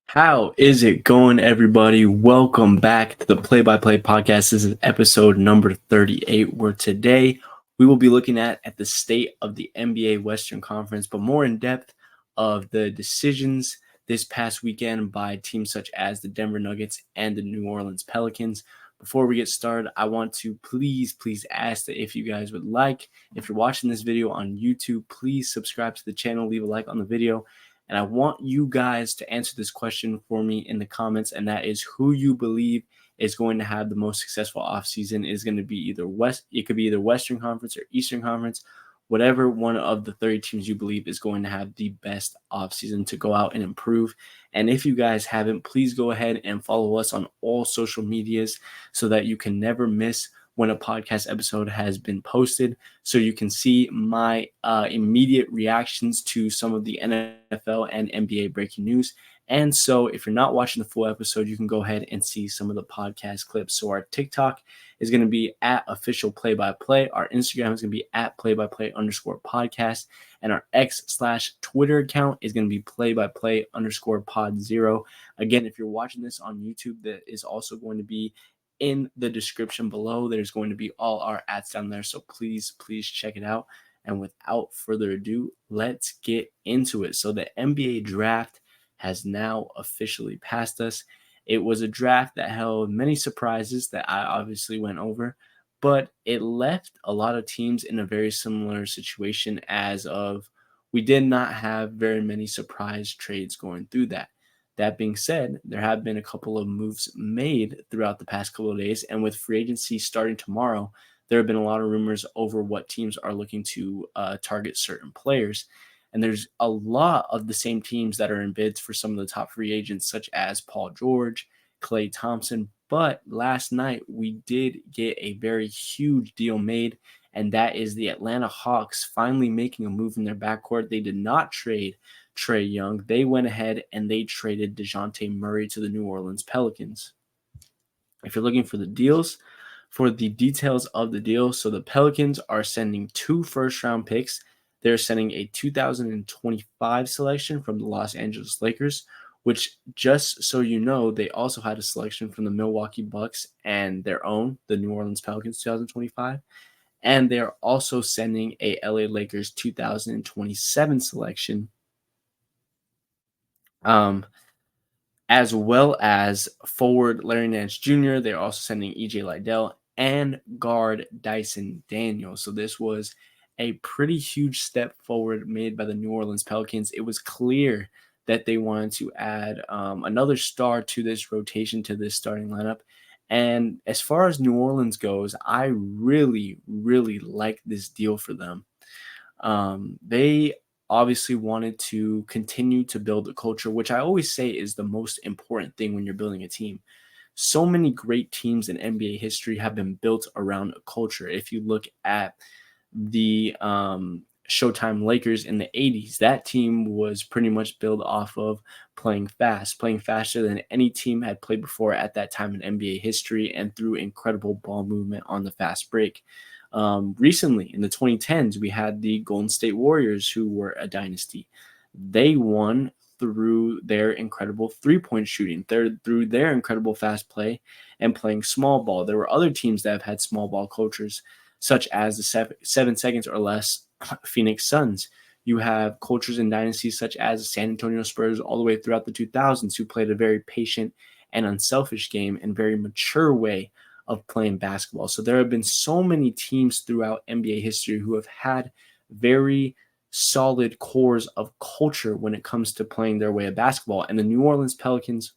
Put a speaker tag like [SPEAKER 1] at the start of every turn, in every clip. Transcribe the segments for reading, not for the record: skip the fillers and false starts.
[SPEAKER 1] How is it going, everybody? Welcome back to the Play by Play podcast. This is episode number 38, where today we will be looking at the state of the NBA Western Conference, but more in depth of the decisions this past weekend by teams such as the Denver Nuggets and the New Orleans Pelicans. Before we get started, I want to please ask that if you guys would like, if you're watching this video on YouTube, please subscribe to the channel, leave a like on the video. And I want you guys to answer this question for me in the comments, and that is who you believe is going to have the most successful offseason. Is going to be it could be either Western Conference or Eastern Conference, whatever one of the 30 teams you believe is going to have the best offseason to go out and improve. And if you guys haven't, please go ahead and follow us on all social medias so that you can never miss when a podcast episode has been posted, so you can see my immediate reactions to some of the NFL and NBA breaking news. And so if you're not watching the full episode, you can go ahead and see some of the podcast clips. So our TikTok is going to be at official play-by-play. Our Instagram is going to be at play-by-play_podcast. And our X/Twitter account is going to be play-by-play_pod0. Again, if you're watching this on YouTube, that is also going to be in the description below. There's going to be all our ads down there, so please check it out. And without further ado, let's get into it. So the NBA draft has now officially passed us. It was a draft that held many surprises that I obviously went over, but it left a lot of teams in a very similar situation as of we did not have very many surprise trades going through that. That being said, there have been a couple of moves made throughout the past couple of days, and with free agency starting tomorrow, there have been a lot of rumors over what teams are looking to target certain players. And there's a lot of the same teams that are in bids for some of the top free agents, such as Paul George, Klay Thompson. But last night, we did get a very huge deal made, and that is the Atlanta Hawks finally making a move in their backcourt. They did not trade Trae Young. They went ahead and they traded DeJounte Murray to the New Orleans Pelicans. If you're looking for the details of the deal, so the Pelicans are sending 2 first-round picks. They're sending a 2025 selection from the Los Angeles Lakers, which, just so you know, they also had a selection from the Milwaukee Bucks and their own, the New Orleans Pelicans 2025. And they're also sending a LA Lakers 2027 selection, as well as forward Larry Nance Jr. They're also sending EJ Liddell and guard Dyson Daniels. So this was a pretty huge step forward made by the New Orleans Pelicans. It was clear that they wanted to add another star to this rotation, to this starting lineup. And as far as New Orleans goes, I really like this deal for them. They obviously wanted to continue to build a culture, which I always say is the most important thing when you're building a team. So many great teams in NBA history have been built around a culture. If you look at the Showtime Lakers in the 80s, that team was pretty much built off of playing fast, playing faster than any team had played before at that time in NBA history, and through incredible ball movement on the fast break. Recently, in the 2010s, we had the Golden State Warriors, who were a dynasty. They won through their incredible three-point shooting, through their incredible fast play and playing small ball. There were other teams that have had small ball cultures, such as the 7 seconds or less Phoenix Suns. You have cultures and dynasties such as the San Antonio Spurs all the way throughout the 2000s, who played a very patient and unselfish game and very mature way of playing basketball. So there have been so many teams throughout NBA history who have had very solid cores of culture when it comes to playing their way of basketball. And the New Orleans Pelicans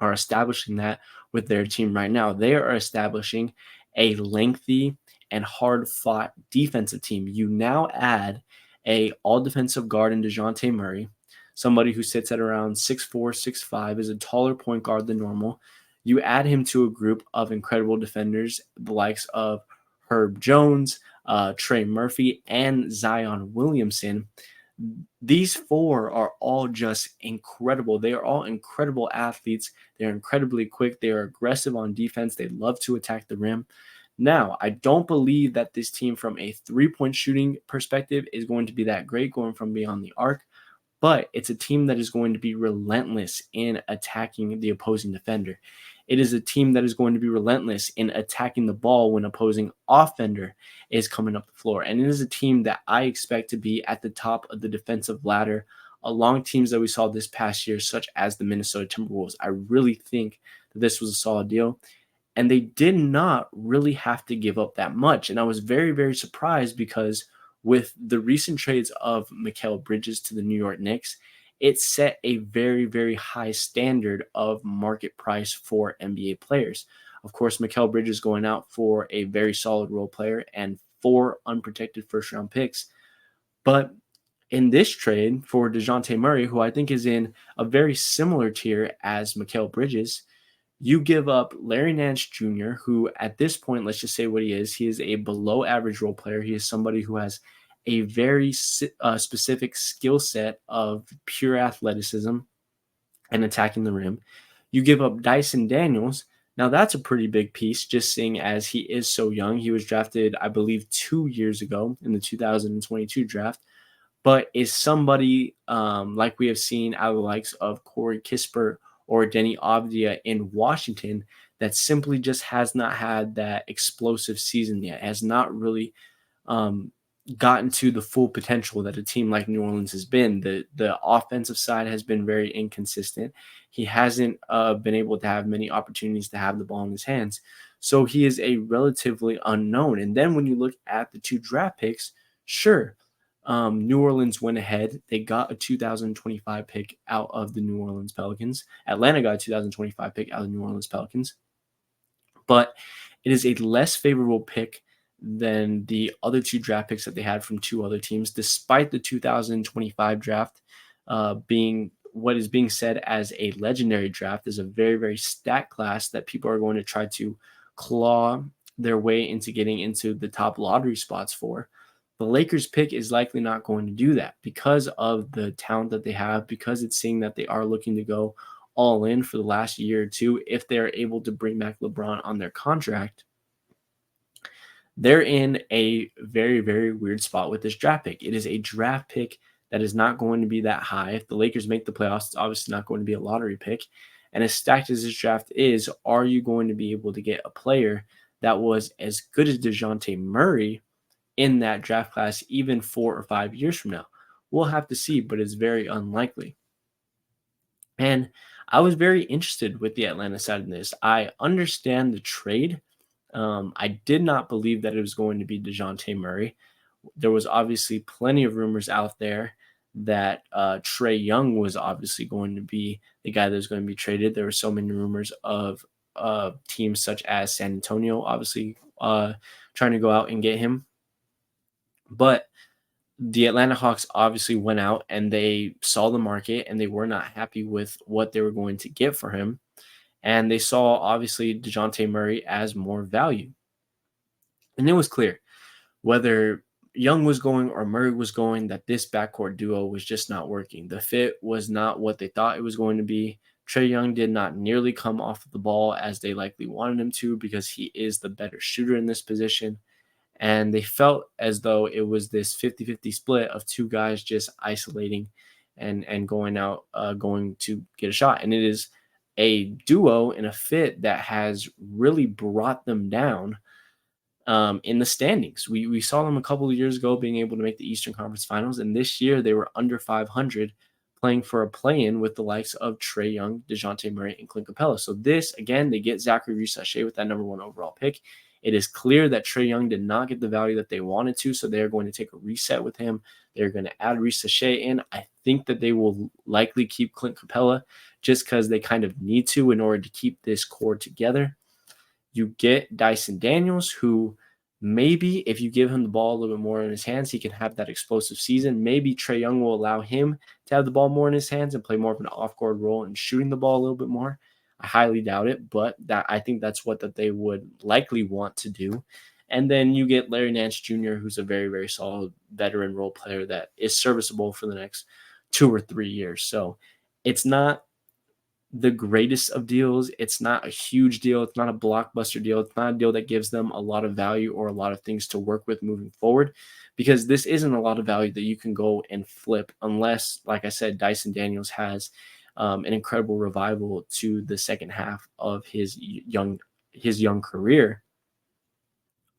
[SPEAKER 1] are establishing that with their team right now. They are establishing a lengthy and hard-fought defensive team. You now add a all-defensive guard in DeJounte Murray, somebody who sits at around 6'4", 6'5", is a taller point guard than normal. You add him to a group of incredible defenders, the likes of Herb Jones, Trey Murphy, and Zion Williamson. These 4 are all just incredible. They are all incredible athletes. They're incredibly quick. They are aggressive on defense. They love to attack the rim. Now, I don't believe that this team from a three-point shooting perspective is going to be that great going from beyond the arc, but it's a team that is going to be relentless in attacking the opposing defender. It is a team that is going to be relentless in attacking the ball when opposing offender is coming up the floor. And it is a team that I expect to be at the top of the defensive ladder along teams that we saw this past year, such as the Minnesota Timberwolves. I really think that this was a solid deal. And they did not really have to give up that much. And I was very, very surprised because with the recent trades of Mikal Bridges to the New York Knicks, it set a very, very high standard of market price for NBA players. Of course, Mikal Bridges going out for a very solid role player and 4 unprotected first round picks. But in this trade for DeJounte Murray, who I think is in a very similar tier as Mikal Bridges, you give up Larry Nance Jr., who at this point, let's just say what he is. He is a below average role player. He is somebody who has a very specific skill set of pure athleticism and attacking the rim. You give up Dyson Daniels. Now, that's a pretty big piece, just seeing as he is so young. He was drafted, I believe, 2 years ago in the 2022 draft, but is somebody like we have seen out of the likes of Corey Kispert or Denny Avdia in Washington that simply just has not had that explosive season yet, has not really gotten to the full potential that a team like New Orleans has been. The offensive side has been very inconsistent. He hasn't been able to have many opportunities to have the ball in his hands. So he is a relatively unknown. And then when you look at the 2 draft picks, sure, New Orleans went ahead. They got a 2025 pick out of the New Orleans Pelicans. Atlanta got a 2025 pick out of the New Orleans Pelicans. But it is a less favorable pick than the other 2 draft picks that they had from 2 other teams, despite the 2025 draft being what is being said as a legendary draft, is a very, very stacked class that people are going to try to claw their way into getting into the top lottery spots for. The Lakers pick is likely not going to do that because of the talent that they have, because it's seeing that they are looking to go all in for the last year or two. If they're able to bring back LeBron on their contract, they're in a very, very weird spot with this draft pick. It is a draft pick that is not going to be that high. If the Lakers make the playoffs, it's obviously not going to be a lottery pick. And as stacked as this draft is, are you going to be able to get a player that was as good as DeJounte Murray in that draft class even 4 or 5 years from now? We'll have to see, but it's very unlikely. And I was very interested with the Atlanta side of this. I understand the trade. I did not believe that it was going to be DeJounte Murray. There was obviously plenty of rumors out there that Trae Young was obviously going to be the guy that was going to be traded. There were so many rumors of teams such as San Antonio, obviously trying to go out and get him. But the Atlanta Hawks obviously went out and they saw the market and they were not happy with what they were going to get for him. And they saw, obviously, DeJounte Murray as more value. And it was clear, whether Young was going or Murray was going, that this backcourt duo was just not working. The fit was not what they thought it was going to be. Trae Young did not nearly come off of the ball as they likely wanted him to because he is the better shooter in this position. And they felt as though it was this 50-50 split of 2 guys just isolating and going out, going to get a shot. And it is a duo and a fit that has really brought them down in the standings. We saw them a couple of years ago being able to make the Eastern Conference Finals, and this year they were under 500 playing for a play-in with the likes of Trae Young, DeJounte Murray, and Clint Capella. So this, again, they get Zachary Reese-Sachet with that number 1 overall pick. It is clear that Trae Young did not get the value that they wanted to, so they're going to take a reset with him. They're going to add Reese-Sachet in. I think that they will likely keep Clint Capella just because they kind of need to in order to keep this core together. You get Dyson Daniels, who maybe if you give him the ball a little bit more in his hands, he can have that explosive season. Maybe Trae Young will allow him to have the ball more in his hands and play more of an off-guard role and shooting the ball a little bit more. I highly doubt it, but I think that's what that they would likely want to do. And then you get Larry Nance Jr., who's a very, very solid veteran role player that is serviceable for the next 2 or 3 years. So it's not the greatest of deals. It's not a huge deal. It's not a blockbuster deal. It's not a deal that gives them a lot of value or a lot of things to work with moving forward, because this isn't a lot of value that you can go and flip unless, like I said, Dyson Daniels has an incredible revival to the second half of his young career.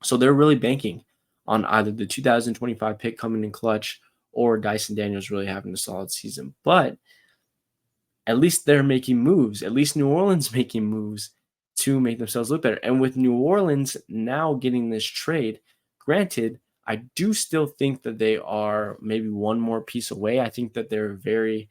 [SPEAKER 1] So they're really banking on either the 2025 pick coming in clutch or Dyson Daniels really having a solid season. But at least they're making moves. At least New Orleans making moves to make themselves look better. And with New Orleans now getting this trade, granted, I do still think that they are maybe one more piece away. I think that they're definitely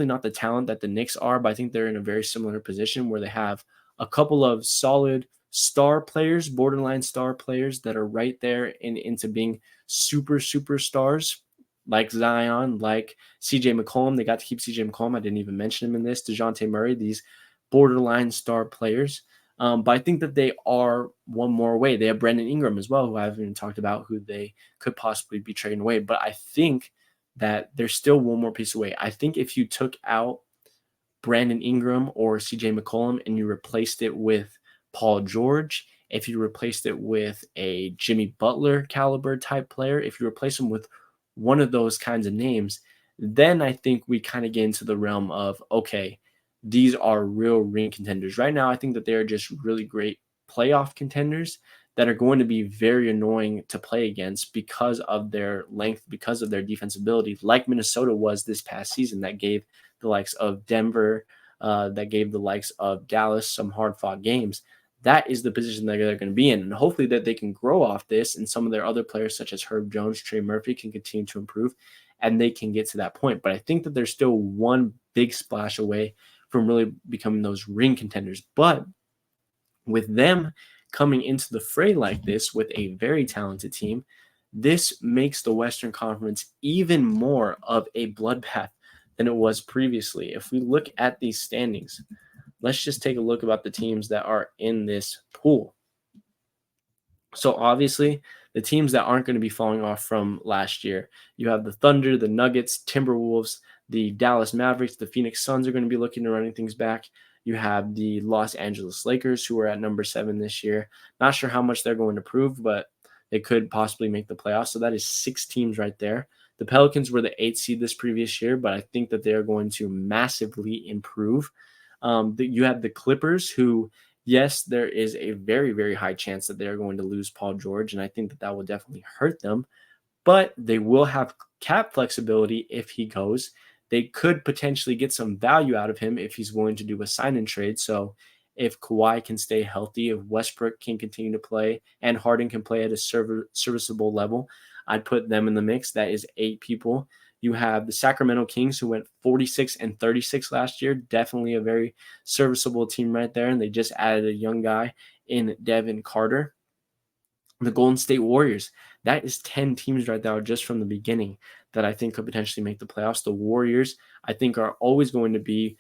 [SPEAKER 1] not the talent that the Knicks are, but I think they're in a very similar position where they have a couple of solid star players, borderline star players that are right there into being superstars, like Zion, like CJ McCollum. They got to keep CJ McCollum. I didn't even mention him in this. DeJounte Murray, these borderline star players. But I think that they are one more away. They have Brandon Ingram as well, who I haven't even talked about, who they could possibly be trading away. But I think that they're still one more piece away. I think if you took out Brandon Ingram or CJ McCollum and you replaced it with Paul George, if you replaced it with a Jimmy Butler caliber type player, if you replace them with one of those kinds of names, then I think we kind of get into the realm of, okay, these are real ring contenders. Right now, I think that they are just really great playoff contenders that are going to be very annoying to play against because of their length, because of their defensibility, like Minnesota was this past season, that gave the likes of Denver, that gave the likes of Dallas some hard-fought games. That is the position that they're going to be in. And hopefully that they can grow off this, and some of their other players such as Herb Jones, Trey Murphy can continue to improve, and they can get to that point. But I think that they're still one big splash away from really becoming those ring contenders. But with them coming into the fray like this with a very talented team, this makes the Western Conference even more of a bloodbath than it was previously. If we look at these standings, let's just take a look about the teams that are in this pool. So obviously, the teams that aren't going to be falling off from last year, you have the Thunder, the Nuggets, Timberwolves, the Dallas Mavericks, the Phoenix Suns are going to be looking to running things back. You have the Los Angeles Lakers, who are at number 7 this year. Not sure how much they're going to prove, but they could possibly make the playoffs. So that is 6 teams right there. The Pelicans were the 8th seed this previous year, but I think that they are going to massively improve. You have the Clippers, who, yes, there is a very, very high chance that they're going to lose Paul George, and I think that that will definitely hurt them. But they will have cap flexibility if he goes. They could potentially get some value out of him if he's willing to do a sign-and trade. So if Kawhi can stay healthy, if Westbrook can continue to play, and Harden can play at a serviceable level, I'd put them in the mix. That is 8 people. You have the Sacramento Kings, who went 46-36 last year. Definitely a very serviceable team right there. And they just added a young guy in Devin Carter. The Golden State Warriors, that is 10 teams right now just from the beginning that I think could potentially make the playoffs. The Warriors, I think, are always going to be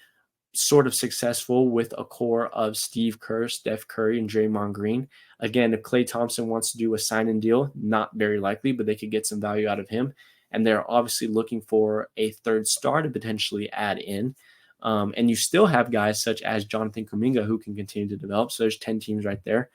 [SPEAKER 1] sort of successful with a core of Steve Kerr, Steph Curry, and Draymond Green. Again, if Klay Thompson wants to do a sign-and deal, not very likely, but they could get some value out of him. And they're obviously looking for a third star to potentially add in. And you still have guys such as Jonathan Kuminga who can continue to develop. So there's 10 teams right there.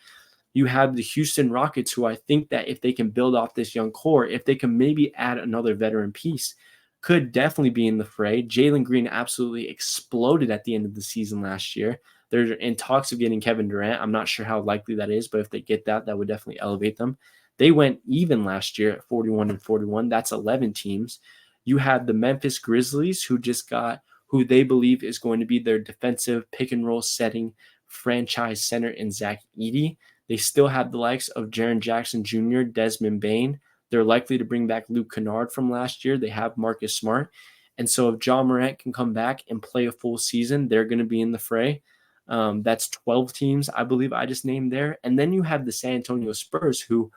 [SPEAKER 1] You have the Houston Rockets, who I think that if they can build off this young core, if they can maybe add another veteran piece, could definitely be in the fray. Jalen Green absolutely exploded at the end of the season last year. They're in talks of getting Kevin Durant. I'm not sure how likely that is, but if they get that, that would definitely elevate them. They went even last year at 41-41. That's 11 teams. You had the Memphis Grizzlies, who just got who they believe is going to be their defensive pick and roll setting franchise center in Zach Edey. They still have the likes of Jaren Jackson Jr., Desmond Bane. They're likely to bring back Luke Kennard from last year. They have Marcus Smart. And so if Ja Morant can come back and play a full season, they're going to be in the fray. That's 12 teams, I believe I just named there. And then you have the San Antonio Spurs, who,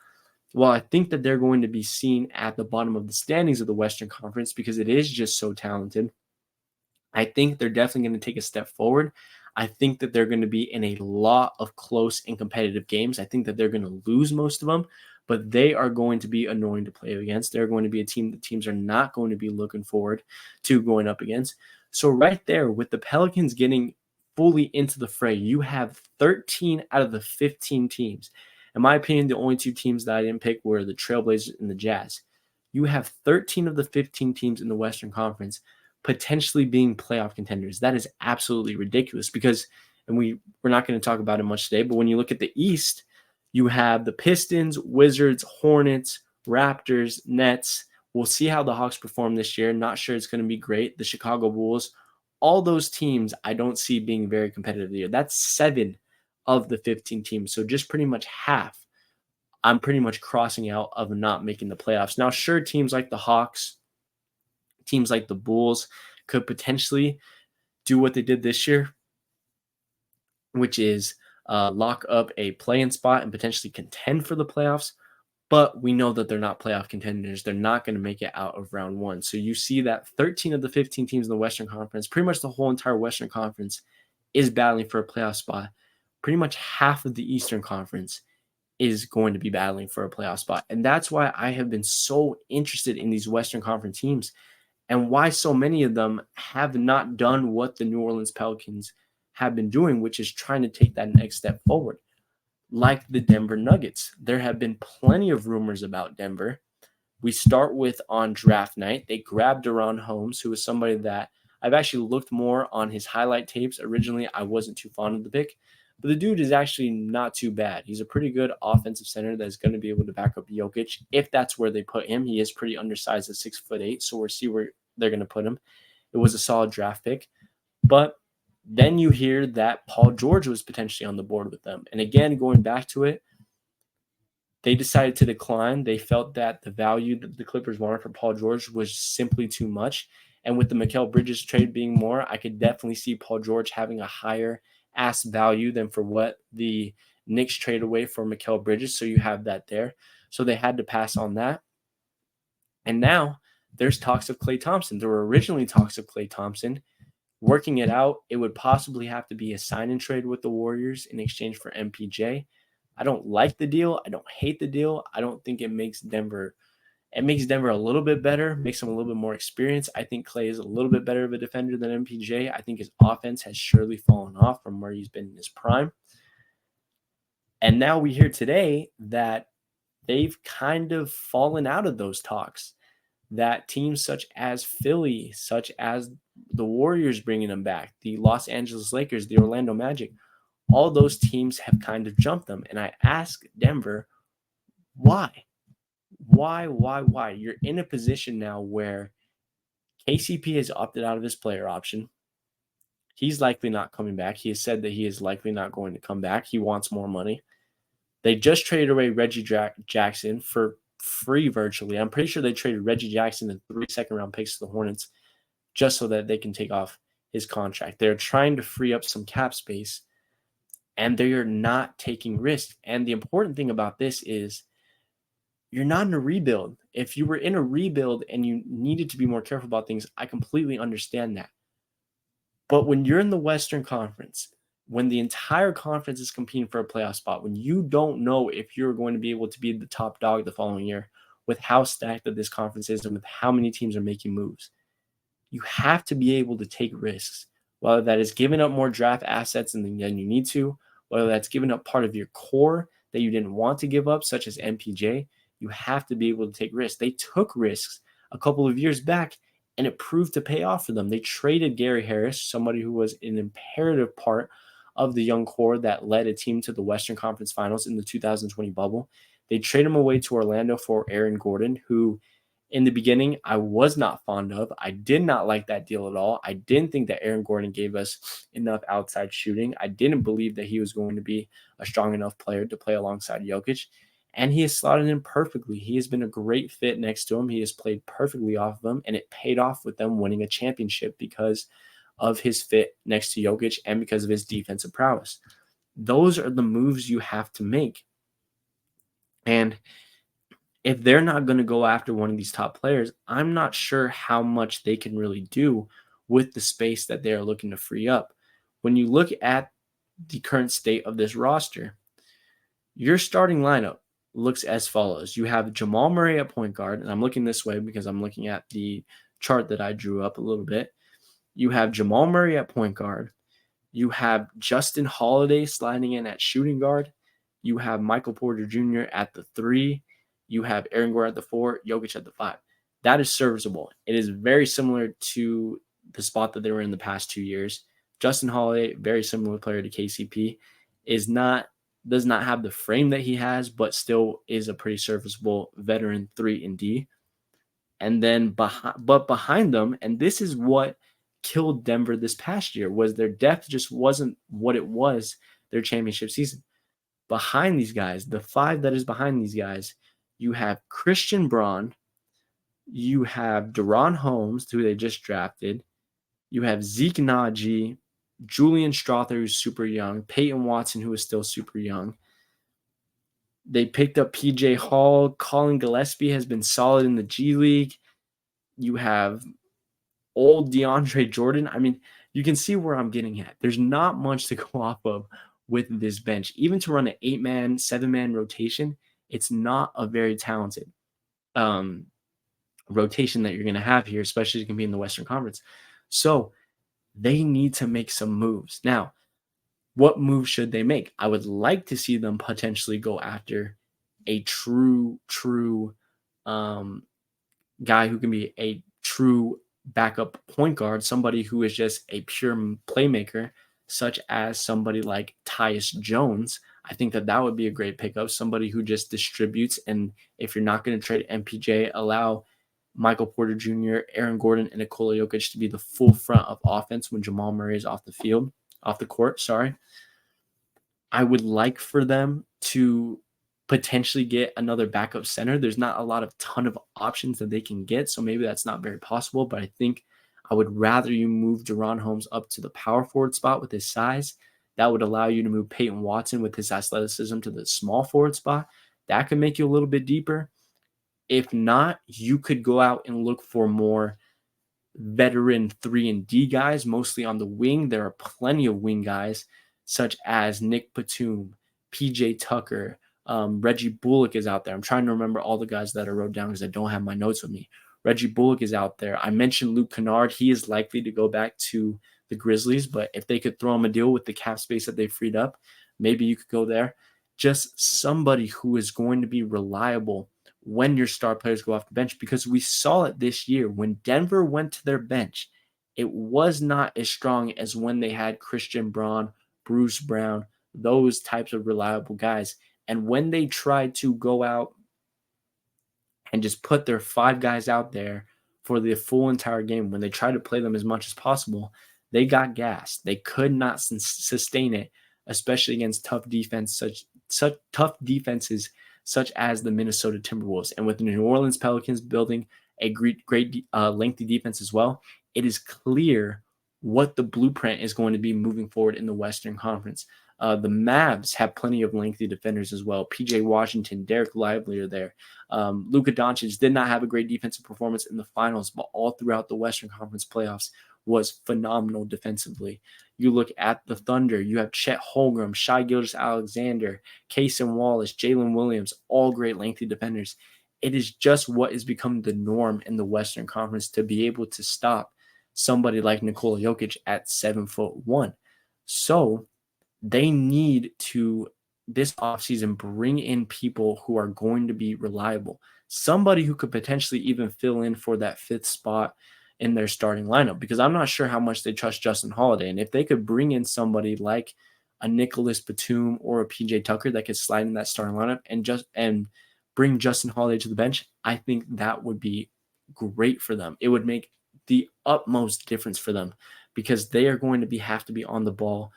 [SPEAKER 1] well, I think that they're going to be seen at the bottom of the standings of the Western Conference because it is just so talented. I think they're definitely going to take a step forward. I think that they're going to be in a lot of close and competitive games. I think that they're going to lose most of them, but they are going to be annoying to play against. They're going to be a team that teams are not going to be looking forward to going up against. So right there, with the Pelicans getting fully into the fray, you have 13 out of the 15 teams. In my opinion, the only two teams that I didn't pick were the Trailblazers and the Jazz. You have 13 of the 15 teams in the Western Conference potentially being playoff contenders. That is absolutely ridiculous because, and we're not going to talk about it much today, but when you look at the East, you have the Pistons, Wizards, Hornets, Raptors, Nets. We'll see how the Hawks perform this year. Not sure it's going to be great. The Chicago Bulls, all those teams I don't see being very competitive this year. That's 7 of the 15 teams. So just pretty much half I'm pretty much crossing out of not making the playoffs. Now, sure, teams like the Hawks, teams like the Bulls could potentially do what they did this year, which is lock up a play-in spot and potentially contend for the playoffs. But we know that they're not playoff contenders. They're not going to make it out of round one. So you see that 13 of the 15 teams in the Western Conference, pretty much the whole entire Western Conference, is battling for a playoff spot. Pretty much half of the Eastern Conference is going to be battling for a playoff spot. And that's why I have been so interested in these Western Conference teams and why so many of them have not done what the New Orleans Pelicans have been doing, which is trying to take that next step forward. Like the Denver Nuggets, there have been plenty of rumors about Denver. We start with on draft night, they grabbed Deron Holmes, who is somebody that I've actually looked more on his highlight tapes. Originally, I wasn't too fond of the pick, but the dude is actually not too bad. He's a pretty good offensive center that's going to be able to back up Jokic if that's where they put him. He is pretty undersized at 6'8", so we'll see where they're going to put him. It was a solid draft pick, but then you hear that Paul George was potentially on the board with them. And again, going back to it, they decided to decline. They felt that the value that the Clippers wanted for Paul George was simply too much. And with the Mikal Bridges trade being more, I could definitely see Paul George having a higher ass value than for what the Knicks trade away for Mikal Bridges. So you have that there. So they had to pass on that. And now there's talks of Klay Thompson. There were originally talks of Klay Thompson. Working it out, it would possibly have to be a sign and trade with the Warriors in exchange for MPJ. I don't like the deal. I don't hate the deal. I don't think it makes Denver a little bit better, makes him a little bit more experienced. I think Klay is a little bit better of a defender than MPJ. I think his offense has surely fallen off from where he's been in his prime. And now we hear today that they've kind of fallen out of those talks, that teams such as Philly, such as the Warriors bringing them back, the Los Angeles Lakers, the Orlando Magic, all those teams have kind of jumped them. And I ask Denver, why? Why? You're in a position now where KCP has opted out of his player option. He's likely not coming back. He has said that he is likely not going to come back. He wants more money. They just traded away Reggie Jackson for free virtually. I'm pretty sure they traded Reggie Jackson and 3 second-round picks to the Hornets just so that they can take off his contract. They're trying to free up some cap space, and they are not taking risks. And the important thing about this is you're not in a rebuild. If you were in a rebuild and you needed to be more careful about things, I completely understand that. But when you're in the Western Conference, when the entire conference is competing for a playoff spot, when you don't know if you're going to be able to be the top dog the following year, with how stacked that this conference is and with how many teams are making moves, you have to be able to take risks, whether that is giving up more draft assets than you need to, whether that's giving up part of your core that you didn't want to give up, such as MPJ. You have to be able to take risks. They took risks a couple of years back, and it proved to pay off for them. They traded Gary Harris, somebody who was an imperative part of the young core that led a team to the Western Conference Finals in the 2020 bubble. They traded him away to Orlando for Aaron Gordon, who in the beginning I was not fond of. I did not like that deal at all. I didn't think that Aaron Gordon gave us enough outside shooting. I didn't believe that he was going to be a strong enough player to play alongside Jokic. And he has slotted in perfectly. He has been a great fit next to him. He has played perfectly off of him, and it paid off with them winning a championship because of his fit next to Jokic and because of his defensive prowess. Those are the moves you have to make. And if they're not going to go after one of these top players, I'm not sure how much they can really do with the space that they're looking to free up. When you look at the current state of this roster, your starting lineup looks as follows. You have Jamal Murray at point guard, and I'm looking this way because I'm looking at the chart that I drew up a little bit. You have Jamal Murray at point guard. You have Justin Holiday sliding in at shooting guard. You have Michael Porter Jr. at the 3. You have Aaron Gordon at the 4, Jokic at the 5. That is serviceable. It is very similar to the spot that they were in the past 2 years. Justin Holiday, very similar player to KCP, does not have the frame that he has, but still is a pretty serviceable veteran 3 and D. And then behind them, and this is what killed Denver this past year, was their depth just wasn't what it was their championship season. Behind these guys, the 5 that is behind these guys, you have Christian Braun, you have De'Ron Holmes, who they just drafted, you have Zeke Naji, Julian Strother, who's super young, Peyton Watson, who is still super young. They picked up PJ Hall. Colin Gillespie has been solid in the G League. You have old DeAndre Jordan. I mean, you can see where I'm getting at. There's not much to go off of with this bench. Even to run an 8-man, 7-man rotation, it's not a very talented rotation that you're going to have here, especially to compete in the Western Conference. So they need to make some moves. Now, what moves should they make? I would like to see them potentially go after a true guy who can be a true backup point guard, somebody who is just a pure playmaker, such as somebody like Tyus Jones. I think that would be a great pickup, somebody who just distributes. And if you're not going to trade MPJ, allow Michael Porter Jr., Aaron Gordon, and Nikola Jokic to be the full front of offense when Jamal Murray is off the court. I would like for them to potentially get another backup center. There's not a ton of options that they can get, so maybe that's not very possible, but I think I would rather you move De'Ron Holmes up to the power forward spot with his size. That would allow you to move Peyton Watson with his athleticism to the small forward spot. That could make you a little bit deeper. If not, you could go out and look for more veteran 3 and D guys, mostly on the wing. There are plenty of wing guys, such as Nick Batum, PJ Tucker, Reggie Bullock is out there. I'm trying to remember all the guys that I wrote down because I don't have my notes with me. Reggie Bullock is out there. I mentioned Luke Kennard. He is likely to go back to the Grizzlies, but if they could throw him a deal with the cap space that they freed up, maybe you could go there. Just somebody who is going to be reliable when your star players go off the bench, because we saw it this year. When Denver went to their bench, it was not as strong as when they had Christian Braun, Bruce Brown, those types of reliable guys. And when they tried to go out and just put their 5 guys out there for the full entire game, when they tried to play them as much as possible, they got gassed. They could not sustain it, especially against tough defenses such as the Minnesota Timberwolves. And with the New Orleans Pelicans building a great lengthy defense as well, it is clear what the blueprint is going to be moving forward in the Western Conference. The Mavs have plenty of lengthy defenders as well. PJ Washington, Derek Lively are there. Luka Doncic did not have a great defensive performance in the finals, but all throughout the Western Conference playoffs was phenomenal defensively. You look at the Thunder, you have Chet Holmgren, Shai Gilgeous-Alexander, Cason Wallace, Jalen Williams, all great lengthy defenders. It is just what is becoming the norm in the Western Conference to be able to stop somebody like Nikola Jokic at 7'1". So they need to, this offseason, bring in people who are going to be reliable. Somebody who could potentially even fill in for that 5th spot in their starting lineup, because I'm not sure how much they trust Justin Holiday. And if they could bring in somebody like a Nicholas Batum or a PJ Tucker that could slide in that starting lineup and bring Justin Holiday to the bench, I think that would be great for them. It would make the utmost difference for them, because they are going to have to be on the ball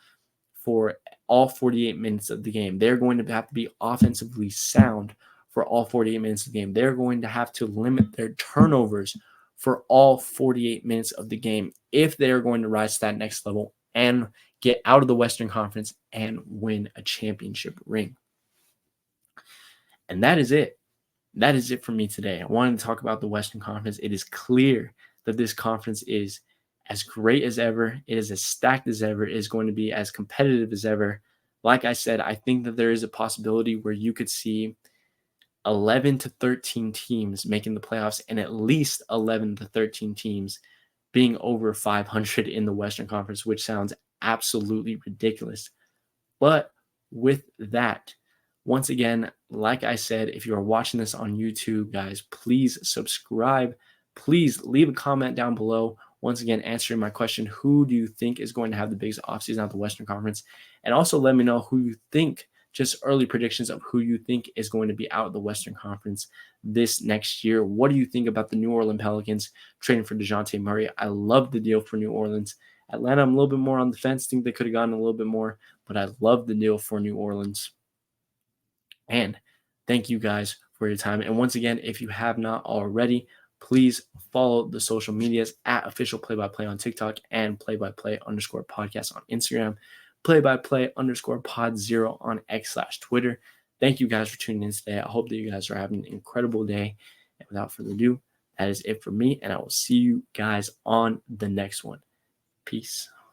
[SPEAKER 1] for all 48 minutes of the game. They're going to have to be offensively sound for all 48 minutes of the game. They're going to have to limit their turnovers for all 48 minutes of the game if they're going to rise to that next level and get out of the Western Conference and win a championship ring. And that is it. That is it for me today. I wanted to talk about the Western Conference. It is clear that this conference is as great as ever. It is as stacked as ever. It is going to be as competitive as ever. Like I said, I think that there is a possibility where you could see 11 to 13 teams making the playoffs, and at least 11 to 13 teams being over 500 in the Western Conference, which sounds absolutely ridiculous. But with that, once again, like I said, if you are watching this on YouTube, guys, please subscribe. Please leave a comment down below. Once again, answering my question, who do you think is going to have the biggest offseason at the Western Conference? And also let me know who you think, just early predictions of who you think is going to be out of the Western Conference this next year. What do you think about the New Orleans Pelicans trading for DeJounte Murray? I love the deal for New Orleans. Atlanta, I'm a little bit more on the fence. Think they could have gotten a little bit more, but I love the deal for New Orleans. And thank you guys for your time. And once again, if you have not already, please follow the social medias at official play-by-play on TikTok and play-by-play_podcast on Instagram, play-by-play_pod0 on X/Twitter. Thank you guys for tuning in today. I hope that you guys are having an incredible day. And without further ado, that is it for me. And I will see you guys on the next one. Peace.